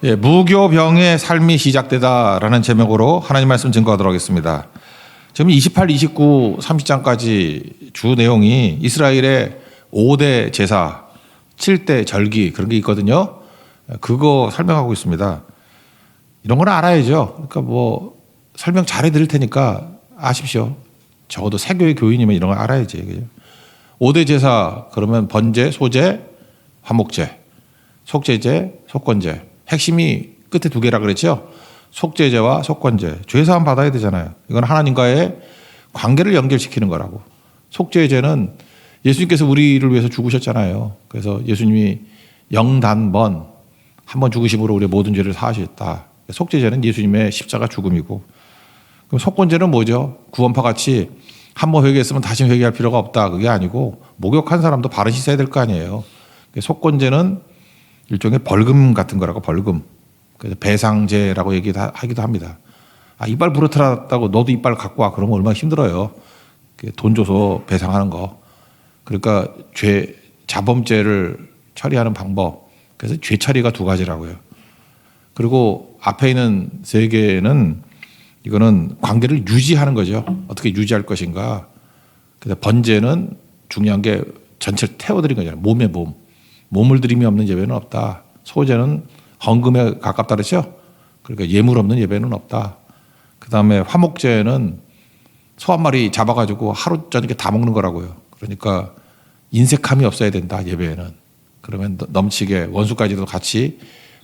예, 무교병의 삶이 시작되다라는 제목으로 하나님 말씀 증거하도록 하겠습니다. 지금 28, 29, 30장까지 주 내용이 이스라엘의 5대 제사, 7대 절기 그런 게 있거든요. 그거 설명하고 있습니다. 이런 건 알아야죠. 그러니까 뭐 설명 잘해 드릴 테니까 아십시오. 적어도 세교의 교인이면 이런 걸 알아야지. 그죠? 5대 제사 그러면 번제, 소제, 화목제, 속죄제, 속건제. 핵심이 끝에 두 개라 그랬죠. 속죄제와 속건제. 죄사함 받아야 되잖아요. 이건 하나님과의 관계를 연결시키는 거라고. 속죄제는 예수님께서 우리를 위해서 죽으셨잖아요. 그래서 예수님이 영단번 한 번 죽으심으로 우리의 모든 죄를 사하셨다. 속죄제는 예수님의 십자가 죽음이고, 그럼 속건제는 뭐죠? 구원파 같이 한 번 회개했으면 다시 회개할 필요가 없다. 그게 아니고 목욕한 사람도 바로 씻어야 될 거 아니에요. 속건제는 일종의 벌금 같은 거라고. 벌금. 그래서 배상제라고 하기도 합니다. 아, 이빨 부러뜨렸다고 너도 이빨 갖고 와. 그러면 얼마나 힘들어요. 돈 줘서 배상하는 거. 그러니까 자범죄를 처리하는 방법. 그래서 죄 처리가 두 가지라고요. 그리고 앞에 있는 세 개는 이거는 관계를 유지하는 거죠. 어떻게 유지할 것인가. 그래서 번제는 중요한 게 전체를 태워드린 거잖아요. 몸에 몸. 몸을 들임이 없는 예배는 없다. 소제는 헌금에 가깝다 그랬죠. 그러니까 예물 없는 예배는 없다. 그다음에 화목제는 소 한 마리 잡아가지고 하루 저녁에 다 먹는 거라고요. 그러니까 인색함이 없어야 된다. 예배에는. 그러면 넘치게 원수까지도 같이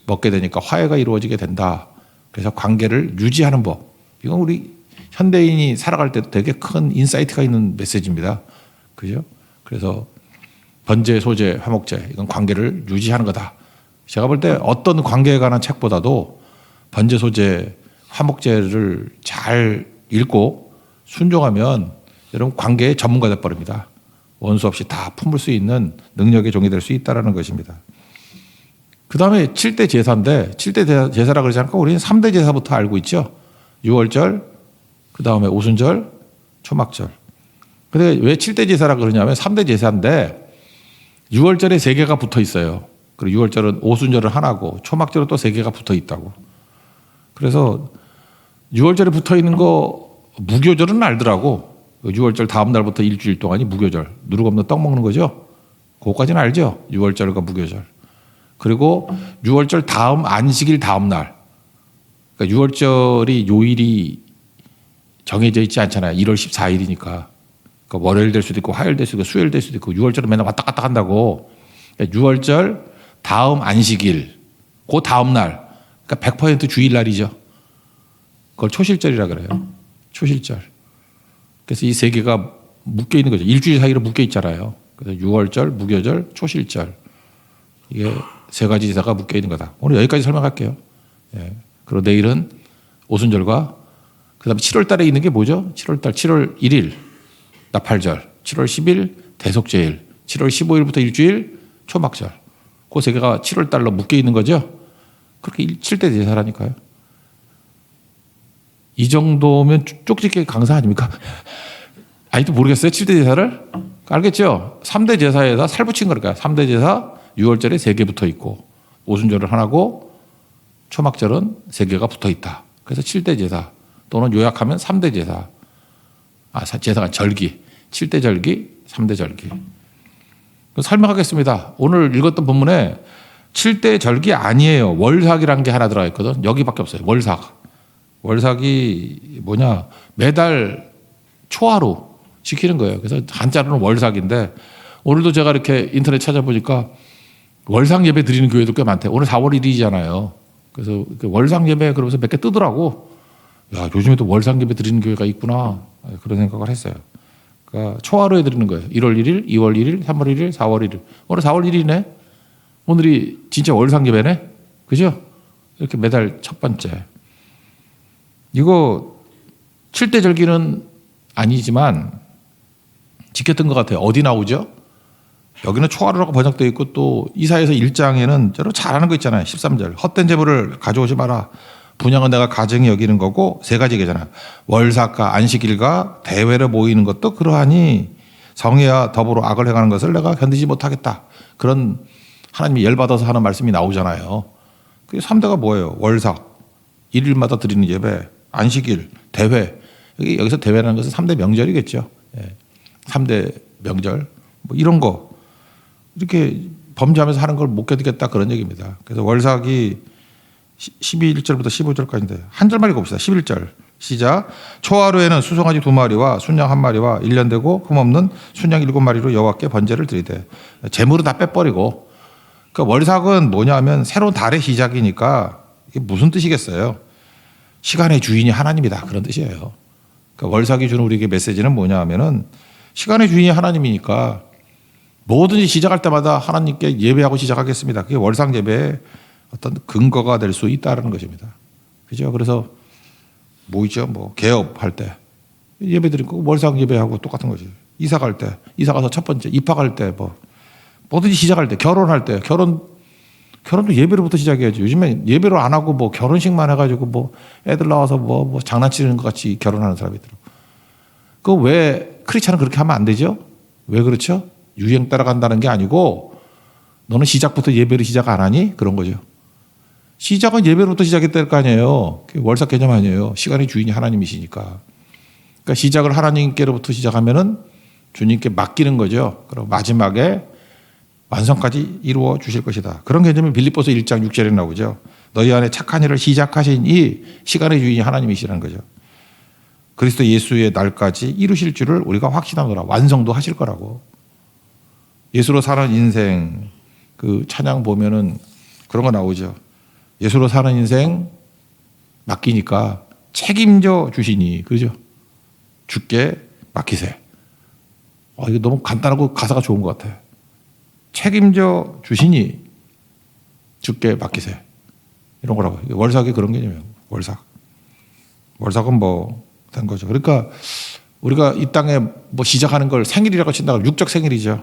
먹게 되니까 화해가 이루어지게 된다. 그래서 관계를 유지하는 법. 이건 우리 현대인이 살아갈 때도 되게 큰 인사이트가 있는 메시지입니다. 그죠? 그래서 번제, 소제, 화목제 이건 관계를 유지하는 거다. 제가 볼 때 어떤 관계에 관한 책보다도 번제, 소제, 화목제를 잘 읽고 순종하면 여러분 관계의 전문가 돼버립니다. 원수 없이 다 품을 수 있는 능력의 종이 될 수 있다는 것입니다. 그 다음에 7대 제사인데 7대 제사라 그러지 않고 우리는 3대 제사부터 알고 있죠. 유월절, 그 다음에 오순절, 초막절. 근데 왜 7대 제사라 그러냐면 3대 제사인데 6월절에 3개가 붙어 있어요. 그리고 6월절은 오순절은 하나고 초막절은 또 3개가 붙어 있다고. 그래서 6월절에 붙어 있는 거 무교절은 알더라고. 6월절 다음 날부터 일주일 동안이 무교절. 누룩 없는 떡 먹는 거죠. 그거까지는 알죠. 6월절과 무교절. 그리고 6월절 다음 안식일 다음 날. 그러니까 6월절이 요일이 정해져 있지 않잖아요. 1월 14일이니까. 그러니까 월요일 될 수도 있고 화요일 될 수도 있고 수요일 될 수도 있고 6월절은 맨날 왔다 갔다 한다고. 그러니까 6월절 다음 안식일 그 다음 날 그러니까 100% 주일날이죠. 그걸 초실절이라 그래요. 초실절. 그래서 이 세 개가 묶여 있는 거죠. 일주일 사이로 묶여 있잖아요. 그래서 6월절, 무교절, 초실절. 이게 세 가지 제사가 묶여 있는 거다. 오늘 여기까지 설명할게요. 예. 그리고 내일은 오순절과 그다음에 7월 달에 있는 게 뭐죠? 7월 달 7월 1일 나팔절, 7월 10일 대속제일, 7월 15일부터 일주일 초막절. 그 세 개가 7월 달로 묶여 있는 거죠. 그렇게 7대 제사라니까요. 이 정도면 쪽집게 강사 아닙니까? 아직도 모르겠어요. 7대 제사를? 알겠죠? 3대 제사에다 살 붙인 거니까요. 3대 제사 6월절에 3개 붙어 있고 오순절은 하나고 초막절은 3개가 붙어 있다. 그래서 7대 제사 또는 요약하면 3대 제사. 제사가 절기. 7대 절기, 3대 절기. 설명하겠습니다. 오늘 읽었던 본문에 7대 절기 아니에요. 월삭이라는 게 하나 들어가 있거든. 여기밖에 없어요. 월삭. 월삭이 뭐냐. 매달 초하루 지키는 거예요. 그래서 한자로는 월삭인데 오늘도 제가 이렇게 인터넷 찾아보니까 월삭 예배 드리는 교회도 꽤 많대요. 오늘 4월 1일이잖아요. 그래서 월삭 예배 그러면서 몇 개 뜨더라고. 야, 요즘에도 월삭 예배 드리는 교회가 있구나. 그런 생각을 했어요. 그러니까 초하루에 드리는 거예요. 1월 1일, 2월 1일, 3월 1일, 4월 1일. 오늘 4월 1일이네. 오늘이 진짜 월삭 예배네. 그죠? 이렇게 매달 첫 번째. 이거 7대 절기는 아니지만 지켰던 것 같아요. 어디 나오죠? 여기는 초하루라고 번역되어 있고 또 이사야서 1장에는 여러분 잘 아는 거 있잖아요. 13절. 헛된 제물을 가져오지 마라. 분양은 내가 가증히 여기는 거고 세 가지 얘기잖아요. 월삭과 안식일과 대회를 모이는 것도 그러하니 성회와 더불어 악을 행하는 것을 내가 견디지 못하겠다. 그런 하나님이 열받아서 하는 말씀이 나오잖아요. 그 3대가 뭐예요? 월삭, 일일마다 드리는 예배, 안식일, 대회. 여기서 대회라는 것은 3대 명절이겠죠. 3대 명절. 뭐 이런 거. 이렇게 범죄하면서 하는 걸 못 견디겠다 그런 얘기입니다. 그래서 월삭이 12절부터 15절까지인데 한 절만 읽어봅시다. 11절 시작. 초하루에는 수송아지 2마리와 순양 1마리와 1년 되고 흠없는 순양 7마리로 여호와께 번제를 드리되 재물은 다 빼버리고. 그러니까 월삭은 뭐냐면 새로운 달의 시작이니까 이게 무슨 뜻이겠어요? 시간의 주인이 하나님이다 그런 뜻이에요. 그러니까 월삭이 주는 우리에게 메시지는 뭐냐 하면은 시간의 주인이 하나님이니까 뭐든지 시작할 때마다 하나님께 예배하고 시작하겠습니다. 그게 월삭 예배의 어떤 근거가 될 수 있다는 것입니다. 그죠? 그래서 뭐 있죠? 뭐 개업할 때 예배 드리고 월삭 예배하고 똑같은 거지. 이사 갈 때, 이사 가서 첫 번째 입학할 때 뭐든지 시작할 때, 결혼할 때, 결혼도 예배로부터 시작해야지. 요즘에 예배로 안 하고 뭐 결혼식만 해가지고 뭐 애들 나와서 뭐 장난치는 것 같이 결혼하는 사람이 있더라고. 그 왜 크리스찬은 그렇게 하면 안 되죠? 왜 그렇죠? 유행 따라간다는 게 아니고 너는 시작부터 예배를 시작 안 하니? 그런 거죠. 시작은 예배로부터 시작했다는 거 아니에요. 월삭 개념 아니에요. 시간의 주인이 하나님이시니까. 그러니까 시작을 하나님께로부터 시작하면은 주님께 맡기는 거죠. 그리고 마지막에 완성까지 이루어 주실 것이다. 그런 개념이 빌립보서 1장 6절에 나오죠. 너희 안에 착한 일을 시작하신 이 시간의 주인이 하나님이시라는 거죠. 그리스도 예수의 날까지 이루실 줄을 우리가 확신하노라. 완성도 하실 거라고. 예수로 사는 인생 그 찬양 보면은 그런 거 나오죠. 예수로 사는 인생 맡기니까 책임져 주시니 그죠? 주께 맡기세. 이거 너무 간단하고 가사가 좋은 것 같아. 책임져 주시니 주께 맡기세. 이런 거라고. 월삭이 그런 개념이에요. 월삭은 뭐 된 거죠. 그러니까 우리가 이 땅에 뭐 시작하는 걸 생일이라고 친다고 육적 생일이죠.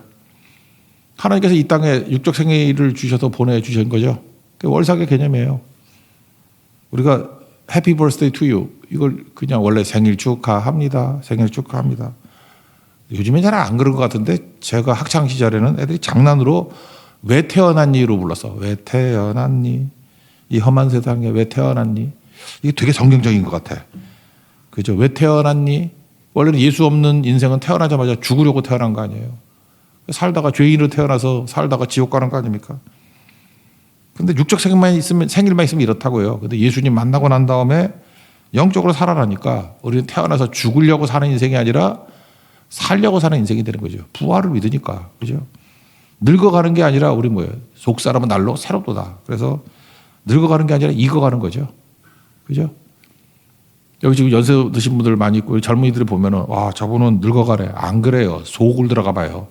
하나님께서 이 땅에 육적 생일을 주셔서 보내주신 거죠. 그게 월삭의 개념이에요. 우리가 해피 버스데이 투 유 이걸 그냥 원래 생일 축하합니다. 생일 축하합니다. 요즘엔 잘 안 그런 것 같은데 제가 학창 시절에는 애들이 장난으로 왜 태어났니로 불렀어. 왜 태어났니? 이 험한 세상에 왜 태어났니? 이게 되게 성경적인 것 같아. 그죠? 왜 태어났니? 원래는 예수 없는 인생은 태어나자마자 죽으려고 태어난 거 아니에요. 살다가 죄인으로 태어나서 살다가 지옥 가는 거 아닙니까? 근데 육적 생일만 있으면 이렇다고요. 근데 예수님 만나고 난 다음에 영적으로 살아나니까 우리는 태어나서 죽으려고 사는 인생이 아니라 살려고 사는 인생이 되는 거죠. 부활을 믿으니까. 그죠? 늙어가는 게 아니라 우리 뭐예요? 속사람은 날로 새롭도다. 그래서 늙어가는 게 아니라 익어가는 거죠. 그죠? 여기 지금 연세 드신 분들 많이 있고 젊은이들이 보면은 와, 저분은 늙어가래. 안 그래요. 속을 들어가 봐요.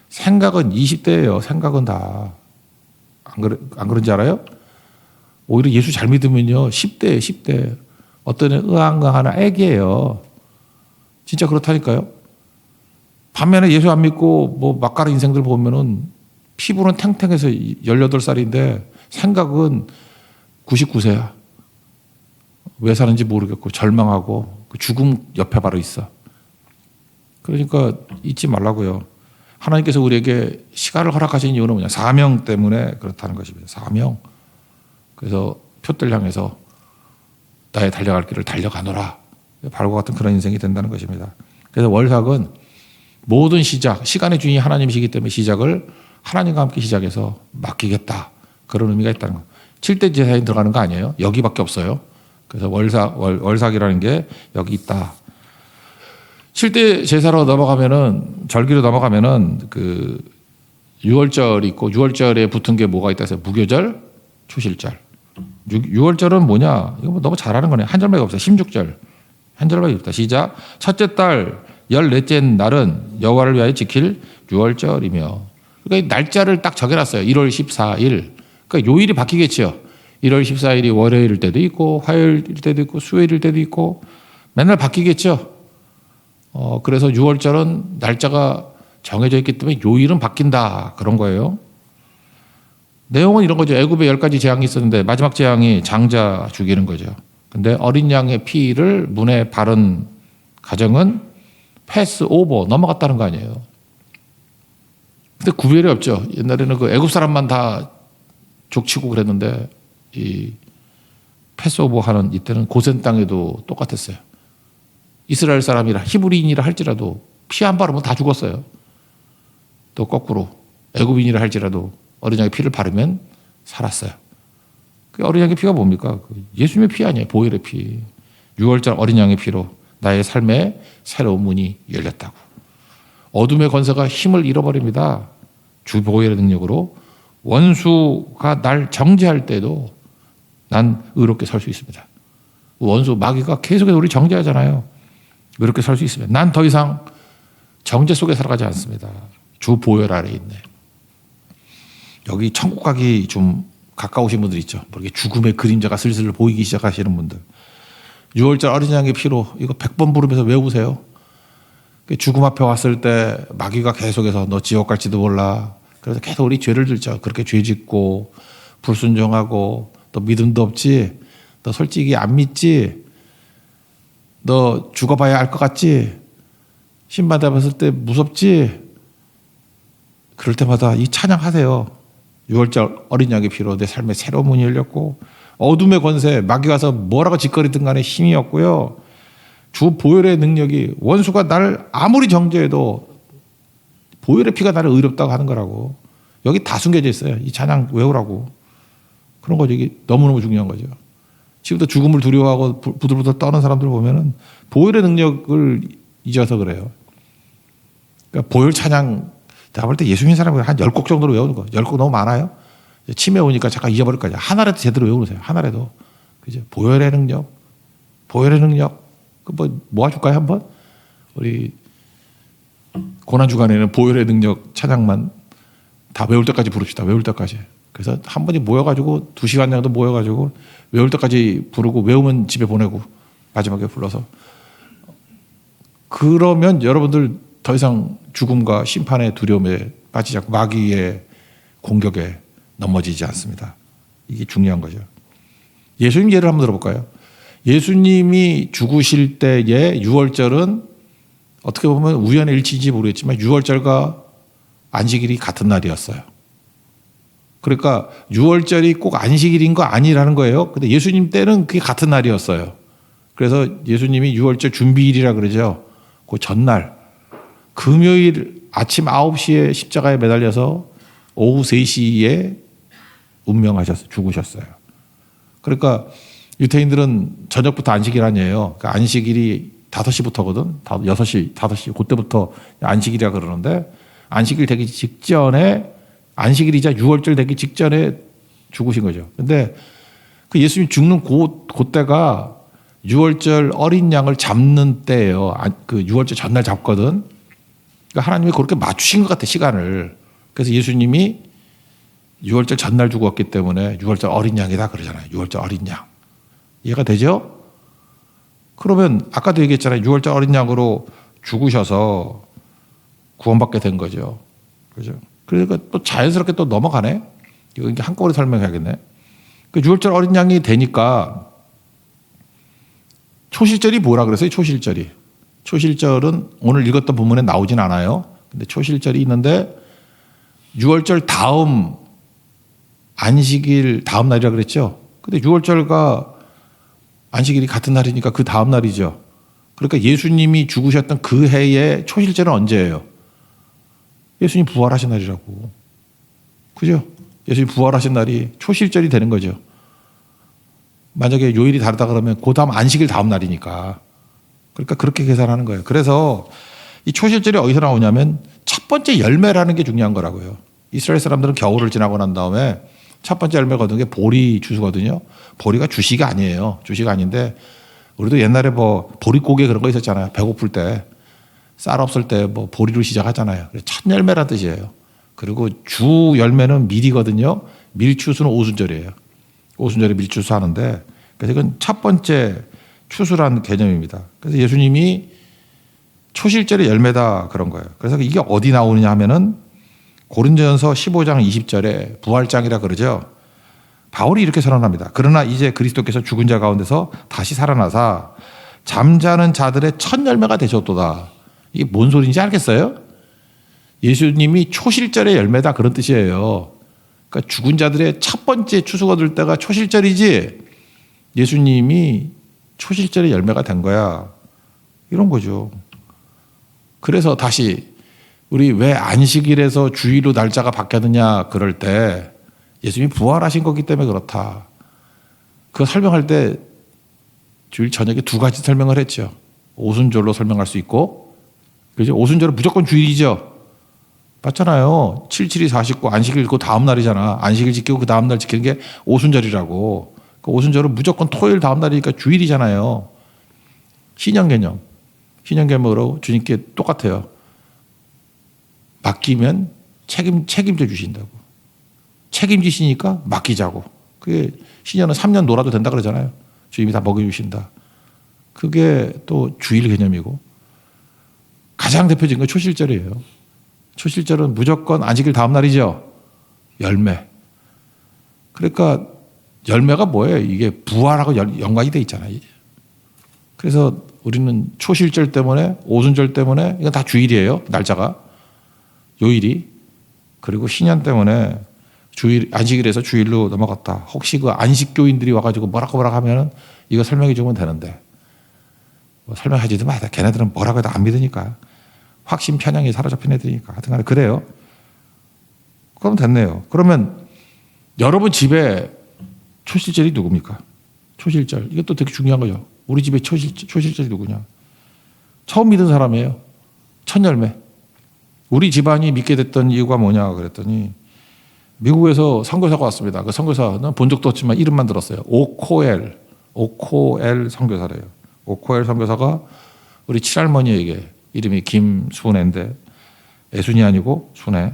생각은 20대예요. 생각은 다. 안 그런지 알아요? 오히려 예수 잘 믿으면요. 10대예요. 10대. 어떤 애는 으앙으앙하는 애기예요. 진짜 그렇다니까요. 반면에 예수 안 믿고 뭐 막가는 인생들 보면은 피부는 탱탱해서 18살인데 생각은 99세야. 왜 사는지 모르겠고 절망하고 죽음 옆에 바로 있어. 그러니까 잊지 말라고요. 하나님께서 우리에게 시간을 허락하신 이유는 뭐냐? 사명 때문에 그렇다는 것입니다. 사명. 그래서 표대를 향해서 나의 달려갈 길을 달려가노라. 바로 같은 그런 인생이 된다는 것입니다. 그래서 월삭은 모든 시작, 시간의 주인이 하나님이시기 때문에 시작을 하나님과 함께 시작해서 맡기겠다. 그런 의미가 있다는 거예요. 7대 제사에 들어가는 거 아니에요? 여기밖에 없어요. 그래서 월삭이라는 게 여기 있다. 7대 제사로 넘어가면은, 절기로 넘어가면은 그 6월절이 있고 6월절에 붙은 게 뭐가 있다 해서 무교절, 초실절. 6월절은 뭐냐? 이거 뭐 너무 잘하는 거네. 한 절만 읽어봅시다. 16절. 한 절만 읽읍시다. 시작. 첫째 달 14째 날은 여호와를 위하여 지킬 6월절이며. 그러니까 날짜를 딱 정해놨어요. 1월 14일. 그러니까 요일이 바뀌겠죠. 1월 14일이 월요일일 때도 있고 화요일일 때도 있고 수요일일 때도 있고 맨날 바뀌겠죠. 그래서 6월절은 날짜가 정해져 있기 때문에 요일은 바뀐다. 그런 거예요. 내용은 이런 거죠. 애굽에 10가지 재앙이 있었는데 마지막 재앙이 장자 죽이는 거죠. 근데 어린 양의 피를 문에 바른 가정은 패스 오버 넘어갔다는 거 아니에요. 근데 구별이 없죠. 옛날에는 그 애굽 사람만 다 족치고 그랬는데 이 패스오버 하는 이때는 고센 땅에도 똑같았어요. 이스라엘 사람이라 히브리인이라 할지라도 피 안 바르면 다 죽었어요. 또 거꾸로 애굽인이라 할지라도 어린 양의 피를 바르면 살았어요. 그 어린 양의 피가 뭡니까? 예수님의 피 아니에요. 보혈의 피. 6월절 어린 양의 피로 나의 삶에 새로운 문이 열렸다고. 어둠의 권세가 힘을 잃어버립니다. 주 보혈의 능력으로 원수가 날 정죄할 때도 난 의롭게 살 수 있습니다. 원수 마귀가 계속해서 우리 정죄하잖아요. 의롭게 살 수 있습니다. 난 더 이상 정죄 속에 살아가지 않습니다. 주 보혈 아래에 있네. 여기 천국 가기 좀 가까우신 분들 있죠. 이렇게 죽음의 그림자가 슬슬 보이기 시작하시는 분들. 6월절 어린 양의 피로 이거 100번 부르면서 외우세요. 죽음 앞에 왔을 때 마귀가 계속해서 너 지옥 갈지도 몰라. 그래서 계속 우리 죄를 들죠. 그렇게 죄 짓고 불순종하고 너 믿음도 없지. 너 솔직히 안 믿지. 너 죽어봐야 알 것 같지. 신만 잡았을 때 무섭지. 그럴 때마다 이 찬양하세요. 6월절 어린 양의 피로 내 삶에 새로운 문이 열렸고 어둠의 권세 마귀 가서 뭐라고 짓거리든 간에 힘이 없고요. 주 보혈의 능력이 원수가 나를 아무리 정죄해도 보혈의 피가 나를 의롭다고 하는 거라고. 여기 다 숨겨져 있어요. 이 찬양 외우라고. 그런 거죠. 이게 너무너무 중요한 거죠. 지금도 죽음을 두려워하고 부들부들 떠는 사람들 보면은 보혈의 능력을 잊어서 그래요. 그러니까 보혈 찬양 내가 볼 때 예수 믿는 사람은 한 10곡 정도로 외우는 거. 10곡 너무 많아요. 치매 오니까 잠깐 잊어버릴 거냐. 하나라도 제대로 외우세요. 하나라도. 그죠? 보혈의 능력. 보혈의 능력. 그 뭐 모아줄까요, 한번? 우리 고난주간에는 보혈의 능력 찬양만 다 외울 때까지 부릅시다. 외울 때까지. 그래서 한 번이 모여가지고 2시간 정도 모여가지고 외울 때까지 부르고 외우면 집에 보내고 마지막에 불러서. 그러면 여러분들 더 이상 죽음과 심판의 두려움에 빠지지 않고 마귀의 공격에 넘어지지 않습니다. 이게 중요한 거죠. 예수님 예를 한번 들어볼까요? 예수님이 죽으실 때의 6월절은 어떻게 보면 우연의 일치인지 모르겠지만 6월절과 안식일이 같은 날이었어요. 그러니까 6월절이 꼭 안식일인 거 아니라는 거예요. 근데 예수님 때는 그게 같은 날이었어요. 그래서 예수님이 6월절 준비일이라 그러죠. 그 전날 금요일 아침 9시에 십자가에 매달려서 오후 3시에 운명하셨어요. 죽으셨어요. 그러니까 유태인들은 저녁부터 안식일 아니에요. 그러니까 안식일이 5시부터거든. 6시, 5시 그때부터 안식일이라 그러는데 안식일 되기 직전에 안식일이자 6월절 되기 직전에 죽으신 거죠. 근데 그 예수님 죽는 그때가 6월절 어린 양을 잡는 때예요. 그 6월절 전날 잡거든. 그러니까 하나님이 그렇게 맞추신 것 같아, 시간을. 그래서 예수님이 6월절 전날 죽었기 때문에 6월절 어린 양이다 그러잖아요. 6월절 어린 양. 이해가 되죠? 그러면 아까도 얘기했잖아요. 6월절 어린 양으로 죽으셔서 구원받게 된 거죠. 그죠? 그러니까 또 자연스럽게 또 넘어가네. 이거 한꺼번에 설명해야겠네. 그 6월절 어린 양이 되니까 초실절이 뭐라 그랬어요? 초실절이. 초실절은 오늘 읽었던 본문에 나오진 않아요. 근데 초실절이 있는데 6월절 다음 안식일 다음 날이라 그랬죠. 근데 6월절과 안식일이 같은 날이니까 그 다음 날이죠. 그러니까 예수님이 죽으셨던 그 해의 초실절은 언제예요? 예수님 부활하신 날이라고. 그죠? 예수님 부활하신 날이 초실절이 되는 거죠. 만약에 요일이 다르다 그러면 그 다음 안식일 다음 날이니까. 그러니까 그렇게 계산하는 거예요. 그래서 이 초실절이 어디서 나오냐면 첫 번째 열매라는 게 중요한 거라고요. 이스라엘 사람들은 겨울을 지나고 난 다음에 첫 번째 열매 거둔 게 보리 주스거든요. 보리가 주시가 아니에요. 주시가 아닌데 우리도 옛날에 뭐 보릿고개 그런 거 있었잖아요. 배고플 때 쌀 없을 때 뭐 보리로 시작하잖아요. 첫 열매란 뜻이에요. 그리고 주 열매는 밀이거든요. 밀추수는 오순절이에요. 오순절에 밀추수 하는데 그래서 이건 첫 번째 추수라는 개념입니다. 그래서 예수님이 초실절의 열매다 그런 거예요. 그래서 이게 어디 나오느냐 하면은 고린도전서 15장 20절에 부활장이라 그러죠. 바울이 이렇게 선언합니다. 그러나 이제 그리스도께서 죽은 자 가운데서 다시 살아나사 잠자는 자들의 첫 열매가 되셨도다. 이게 뭔 소리인지 알겠어요? 예수님이 초실절의 열매다 그런 뜻이에요. 그러니까 죽은 자들의 첫 번째 추수가 될 때가 초실절이지 예수님이 초실절의 열매가 된 거야. 이런 거죠. 그래서 다시 우리 왜 안식일에서 주일로 날짜가 바뀌었느냐 그럴 때 예수님이 부활하신 거기 때문에 그렇다. 그거 설명할 때 주일 저녁에 두 가지 설명을 했죠. 오순절로 설명할 수 있고, 그죠? 오순절은 무조건 주일이죠. 맞잖아요. 77이 49 안식일 그 다음 날이잖아. 안식일 지키고 그 다음 날 지키는 게 오순절이라고. 그 오순절은 무조건 토요일 다음 날이니까 주일이잖아요. 신약 개념. 신약 개념으로 주님께 똑같아요. 맡기면 책임져 주신다고. 책임지시니까 맡기자고. 그게 신약은 3년 놀아도 된다 그러잖아요. 주님이 다 먹여주신다. 그게 또 주일 개념이고 가장 대표적인 건 초실절이에요. 초실절은 무조건 안식일 다음 날이죠. 열매. 그러니까 열매가 뭐예요? 이게 부활하고 연관이 돼 있잖아요. 그래서 우리는 초실절 때문에 오순절 때문에 이건 다 주일이에요. 날짜가. 요일이. 그리고 신년 때문에 주일 안식일에서 주일로 넘어갔다. 혹시 그 안식교인들이 와가지고 뭐라고 하면은 이거 설명해 주면 되는데 뭐 설명하지도 마. 걔네들은 뭐라고 해도 안 믿으니까. 확신 편향이 사로잡힌 애들이니까. 하여튼 간에 그래요. 그럼 됐네요. 그러면 여러분 집에 초실절이 누굽니까? 초실절. 이것도 되게 중요한 거죠. 우리 집에 초실절이 누구냐? 처음 믿은 사람이에요. 첫 열매. 우리 집안이 믿게 됐던 이유가 뭐냐 그랬더니 미국에서 선교사가 왔습니다. 그 선교사는 본 적도 없지만 이름만 들었어요. 오코엘 선교사래요. 오코엘 선교사가 우리 친할머니에게 이름이 김순애인데 애순이 아니고 순애.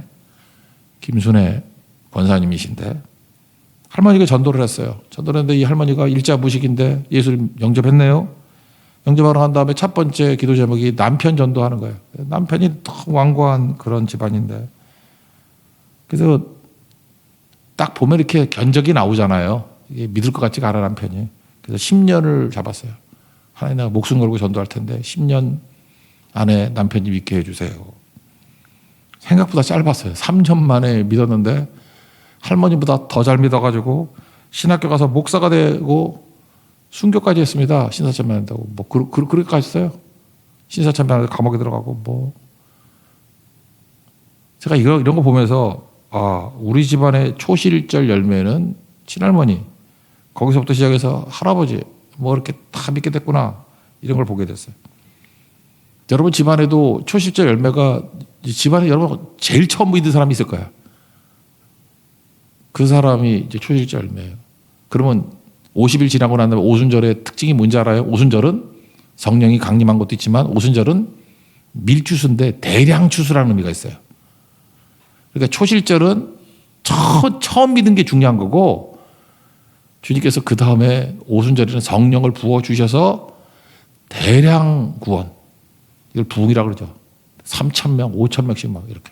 김순애 권사님이신데 할머니가 전도를 했어요. 전도를 했는데 이 할머니가 일자 무식인데 예수를 영접했네요. 영접하러 간 다음에 첫 번째 기도 제목이 남편 전도하는 거예요. 남편이 더 완고한 그런 집안인데 그래서 딱 보면 이렇게 견적이 나오잖아요. 이게 믿을 것 같지가 않아 남편이. 그래서 10년을 잡았어요. 하나님 내가 목숨 걸고 전도할 텐데 10년 안에 남편이 믿게 해주세요. 생각보다 짧았어요. 3년 만에 믿었는데 할머니보다 더 잘 믿어가지고 신학교 가서 목사가 되고 순교까지 했습니다. 신사참배 한다고. 뭐 그렇게 했어요. 신사참배 하는데 감옥에 들어가고 뭐. 제가 이런 거 보면서 우리 집안의 초실절 열매는 친할머니 거기서부터 시작해서 할아버지 뭐 이렇게 다 믿게 됐구나 이런 걸 보게 됐어요. 여러분 집안에도 초실절 열매가 집안에 여러분 제일 처음 믿은 사람이 있을 거야. 그 사람이 이제 초실절 열매예요. 그러면 50일 지나고 난 다음에 오순절의 특징이 뭔지 알아요? 오순절은 성령이 강림한 것도 있지만 오순절은 밀추수인데 대량 추수라는 의미가 있어요. 그러니까 초실절은 처음 믿은 게 중요한 거고 주님께서 그 다음에 오순절에는 성령을 부어주셔서 대량 구원. 이걸 부흥이라고 그러죠. 3,000명, 5,000명씩 막 이렇게.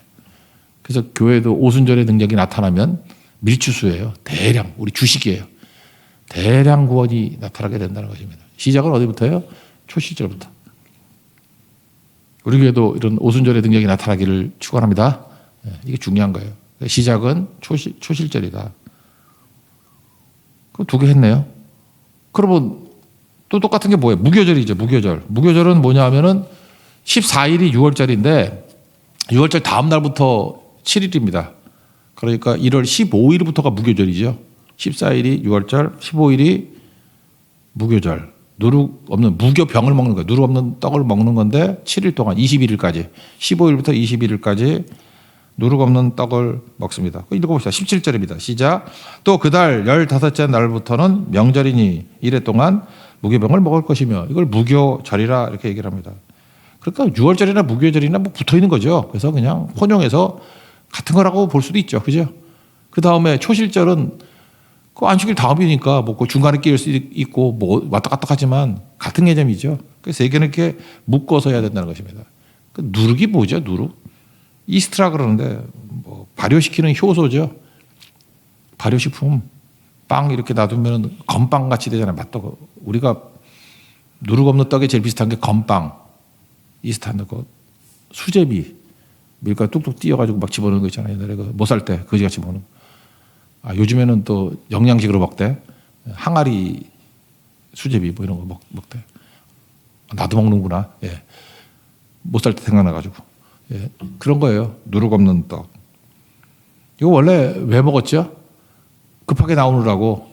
그래서 교회도 오순절의 능력이 나타나면 밀추수예요. 대량, 우리 주식이에요. 대량 구원이 나타나게 된다는 것입니다. 시작은 어디부터요? 초실절부터. 우리 교회도 이런 오순절의 능력이 나타나기를 축원합니다. 이게 중요한 거예요. 시작은 초실절이다. 그럼 두 개 했네요. 그러면 또 똑같은 게 뭐예요? 무교절이죠. 무교절. 무교절은 뭐냐 하면은 14일이 6월절인데 6월절 다음 날부터 7일입니다. 그러니까 1월 15일부터가 무교절이죠. 14일이 6월절, 15일이 무교절. 누룩 없는 무교병을 먹는 거예요. 누룩 없는 떡을 먹는 건데 7일 동안 21일까지 15일부터 21일까지 누룩 없는 떡을 먹습니다. 읽어봅시다. 17절입니다. 시작. 또 그달 15째 날부터는 명절이니 이래 동안 무교병을 먹을 것이며 이걸 무교절이라 이렇게 얘기를 합니다. 그러니까 6월절이나 무교절이나 뭐 붙어 있는 거죠. 그래서 그냥 혼용해서 같은 거라고 볼 수도 있죠. 그죠? 그 다음에 초실절은 그 안식일 다음이니까 뭐 그 중간에 끼일 수 있고 뭐 왔다 갔다 하지만 같은 개념이죠. 그래서 세 개는 이렇게 묶어서 해야 된다는 것입니다. 그 누룩이 뭐죠? 누룩? 이스트라 그러는데 뭐 발효시키는 효소죠. 발효식품. 빵 이렇게 놔두면 건빵 같이 되잖아요. 맛도 우리가 누룩 없는 떡에 제일 비슷한 게 건빵. 이스트한 거 수제비 밀가루 뚝뚝 띄어가지고 막 집어넣는 거 있잖아요. 옛날에 그 못 살 때 거지같이 먹는 거. 요즘에는 또 영양식으로 먹대. 항아리 수제비 뭐 이런 거 먹대. 나도 먹는구나. 예. 못 살 때 생각나가지고. 예. 그런 거예요. 누룩 없는 떡. 이거 원래 왜 먹었죠? 급하게 나오느라고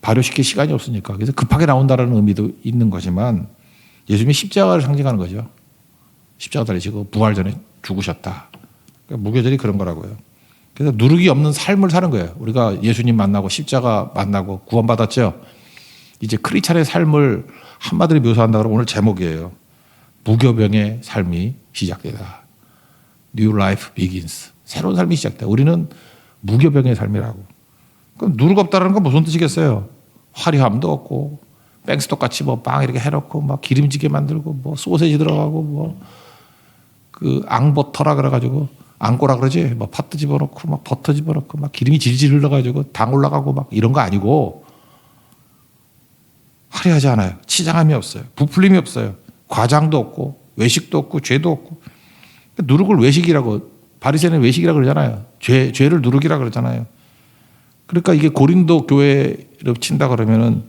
발효시킬 시간이 없으니까. 그래서 급하게 나온다는 의미도 있는 거지만 예수님이 십자가를 상징하는 거죠. 십자가 달리시고 부활 전에 죽으셨다. 그러니까 무교절이 그런 거라고요. 그래서 누룩이 없는 삶을 사는 거예요. 우리가 예수님 만나고 십자가 만나고 구원받았죠. 이제 크리스찬의 삶을 한마디로 묘사한다 그러면 오늘 제목이에요. 무교병의 삶이 시작되다. New life begins. 새로운 삶이 시작돼. 우리는 무교병의 삶이라고. 그럼 누룩 없다라는 건 무슨 뜻이겠어요? 화려함도 없고 뺑스떡 같이 뭐 빵 이렇게 해놓고 막 기름지게 만들고 뭐 소세지 들어가고 뭐 그 앙버터라 그래가지고 앙꼬라 그러지 뭐 팥도 집어넣고 막 버터 집어넣고 막 기름이 질질 흘러가지고 당 올라가고 막 이런 거 아니고 화려하지 않아요. 치장함이 없어요. 부풀림이 없어요. 과장도 없고 외식도 없고 죄도 없고. 누룩을 외식이라고 바리새인은 외식이라고 그러잖아요. 죄를 누룩이라고 그러잖아요. 그러니까 이게 고린도 교회를 친다 그러면은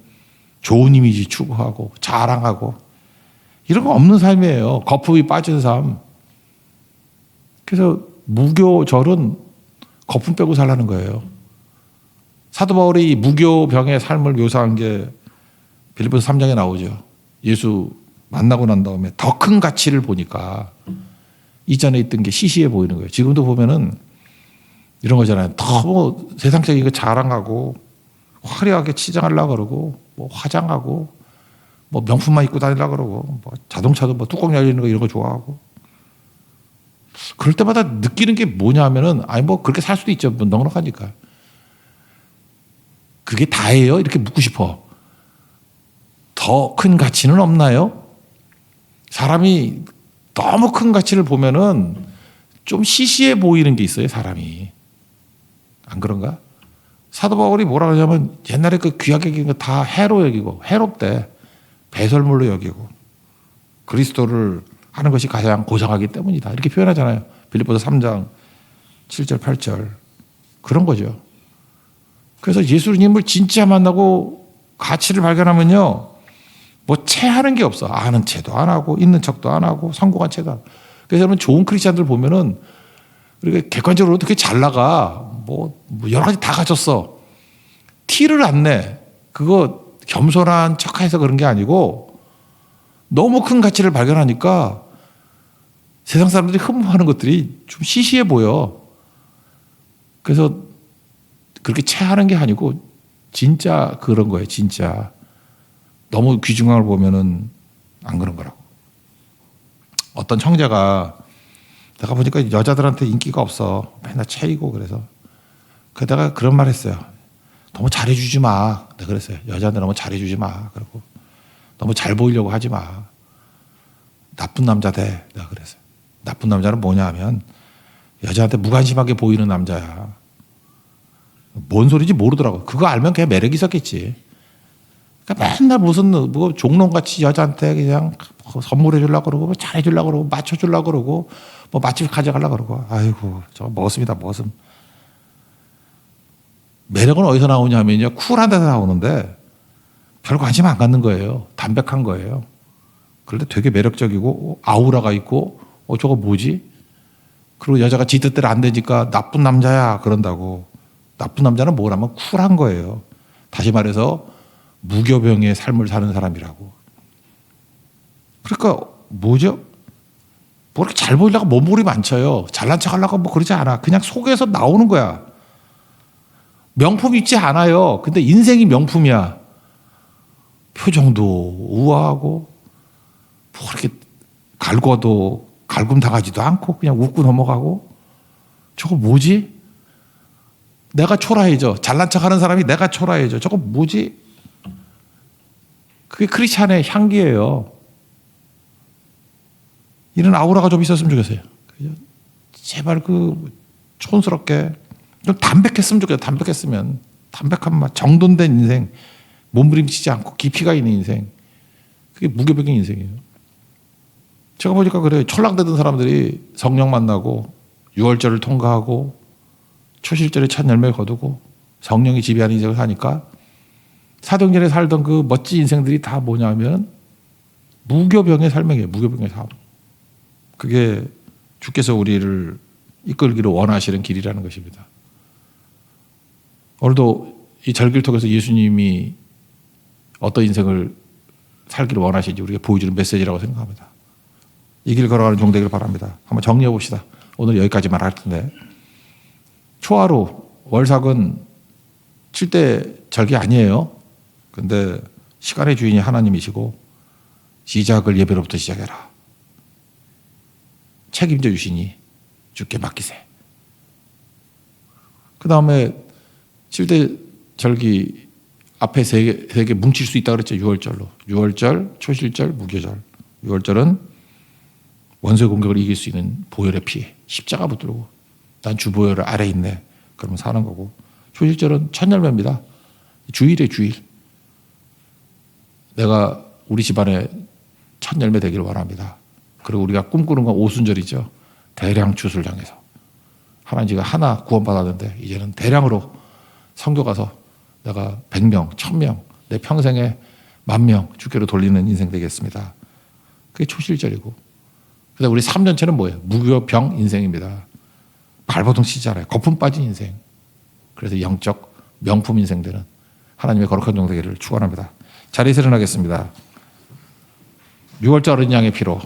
좋은 이미지 추구하고 자랑하고 이런 거 없는 삶이에요. 거품이 빠진 삶. 그래서 무교절은 거품 빼고 살라는 거예요. 사도 바울이 무교병의 삶을 묘사한 게 빌립보서 3장에 나오죠. 예수 만나고 난 다음에 더 큰 가치를 보니까 이전에 있던 게 시시해 보이는 거예요. 지금도 보면은 이런 거잖아요. 너무 세상적인 거 자랑하고 화려하게 치장하려고 그러고 뭐 화장하고 뭐 명품만 입고 다니려고 그러고 뭐 자동차도 뭐 뚜껑 열리는 거 이런 거 좋아하고 그럴 때마다 느끼는 게 뭐냐 하면은 아니 뭐 그렇게 살 수도 있죠. 뭐 넉넉하니까. 그게 다예요? 이렇게 묻고 싶어. 더 큰 가치는 없나요? 사람이 너무 큰 가치를 보면은 좀 시시해 보이는 게 있어요, 사람이. 안 그런가? 사도 바울이 뭐라 그러냐면 옛날에 그 귀하게 여긴 거 다 해로 여기고 해롭대. 배설물로 여기고 그리스도를 하는 것이 가장 고상하기 때문이다. 이렇게 표현하잖아요. 빌립보서 3장 7절 8절 그런 거죠. 그래서 예수님을 진짜 만나고 가치를 발견하면요. 뭐 체하는 게 없어. 아는 체도 안 하고 있는 척도 안 하고 성공한 체도 안 하고. 그래서 여러분 좋은 크리스찬들 보면은 우리가 객관적으로 어떻게 잘 나가. 뭐 여러 가지 다 가졌어. 티를 안 내. 그거 겸손한 척해서 그런 게 아니고 너무 큰 가치를 발견하니까 세상 사람들이 흠모하는 것들이 좀 시시해 보여. 그래서 그렇게 체하는 게 아니고 진짜 그런 거예요. 진짜. 너무 귀중한 걸 보면은 안 그런 거라고. 어떤 청자가 내가 보니까 여자들한테 인기가 없어. 맨날 체이고 그래서. 그러다가 그런 말 했어요. 너무 잘해주지 마. 내가 그랬어요. 여자한테 너무 잘해주지 마. 그리고 너무 잘 보이려고 하지 마. 나쁜 남자 돼. 내가 그랬어요. 나쁜 남자는 뭐냐 하면 여자한테 무관심하게 보이는 남자야. 뭔 소리인지 모르더라고. 그거 알면 그냥 매력이 있었겠지. 그러니까 맨날 무슨 뭐 종놈같이 여자한테 그냥 선물해 주려고 그러고 뭐 잘해 주려고 그러고 맞춰 주려고 그러고 뭐 맛집 가져가려고 그러고 아이고 저 머슴이다 머슴. 매력은 어디서 나오냐면요. 쿨한 데서 나오는데 별 관심 안 갖는 거예요. 담백한 거예요. 그런데 되게 매력적이고 아우라가 있고 저거 뭐지? 그리고 여자가 지 뜻대로 안 되니까 나쁜 남자야 그런다고. 나쁜 남자는 뭐라면 쿨한 거예요. 다시 말해서 무교병의 삶을 사는 사람이라고. 그러니까 뭐죠? 뭐 이렇게 잘 보이려고 몸부림 안 쳐요. 잘난 척 하려고 뭐 그러지 않아. 그냥 속에서 나오는 거야. 명품 입지 않아요. 근데 인생이 명품이야. 표정도 우아하고 뭐 이렇게 갈궈도 갈굼 당하지도 않고 그냥 웃고 넘어가고 저거 뭐지? 내가 초라해져. 잘난 척하는 사람이 내가 초라해져. 저거 뭐지? 그게 크리스찬의 향기예요. 이런 아우라가 좀 있었으면 좋겠어요. 제발 그 촌스럽게 좀 담백했으면 좋겠어요. 담백했으면 담백한 맛, 정돈된 인생, 몸부림치지 않고 깊이가 있는 인생. 그게 무교병의 인생이에요. 제가 보니까 그래요. 촐랑대던 사람들이 성령 만나고 6월절을 통과하고 초실절에 첫 열매 거두고 성령이 지배하는 인생을 사니까 사도행전에 살던 그 멋진 인생들이 다 뭐냐면 무교병의 삶이에요. 무교병의 삶. 그게 주께서 우리를 이끌기를 원하시는 길이라는 것입니다. 오늘도 이 절기를 통해서 예수님이 어떤 인생을 살기를 원하시는지 우리가 보여주는 메시지라고 생각합니다. 이 길 걸어가는 종 되기를 바랍니다. 한번 정리해 봅시다. 오늘 여기까지만 할 텐데 초하루 월삭은 7대 절기 아니에요. 근데 시간의 주인이 하나님이시고 시작을 예배로부터 시작해라. 책임져 주시니 주께 맡기세. 그 다음에 7대 절기 앞에 세 개 뭉칠 수 있다 그랬죠. 6월절로. 6월절, 초실절, 무교절. 6월절은 원수의 공격을 이길 수 있는 보혈의 피, 십자가 붙들고 난 주보혈 아래 있네. 그러면 사는 거고. 초실절은 첫 열매입니다. 주일에 주일. 내가 우리 집안에 첫 열매 되기를 원합니다. 그리고 우리가 꿈꾸는 건 오순절이죠. 대량 추수를 향해서. 하나님이 하나 구원받았는데 이제는 대량으로 선교 가서 내가 100명, 1000명, 내 평생에 10,000명 주께로 돌리는 인생 되겠습니다. 그게 초실절이고. 그다음 우리 3년째는 뭐예요? 무교병 인생입니다. 발버둥 치잖아요. 거품 빠진 인생. 그래서 영적 명품 인생 되는 하나님의 거룩한 종 되기를 축원합니다. 자리에서 일어나겠습니다. 6월절 어린 양의 피로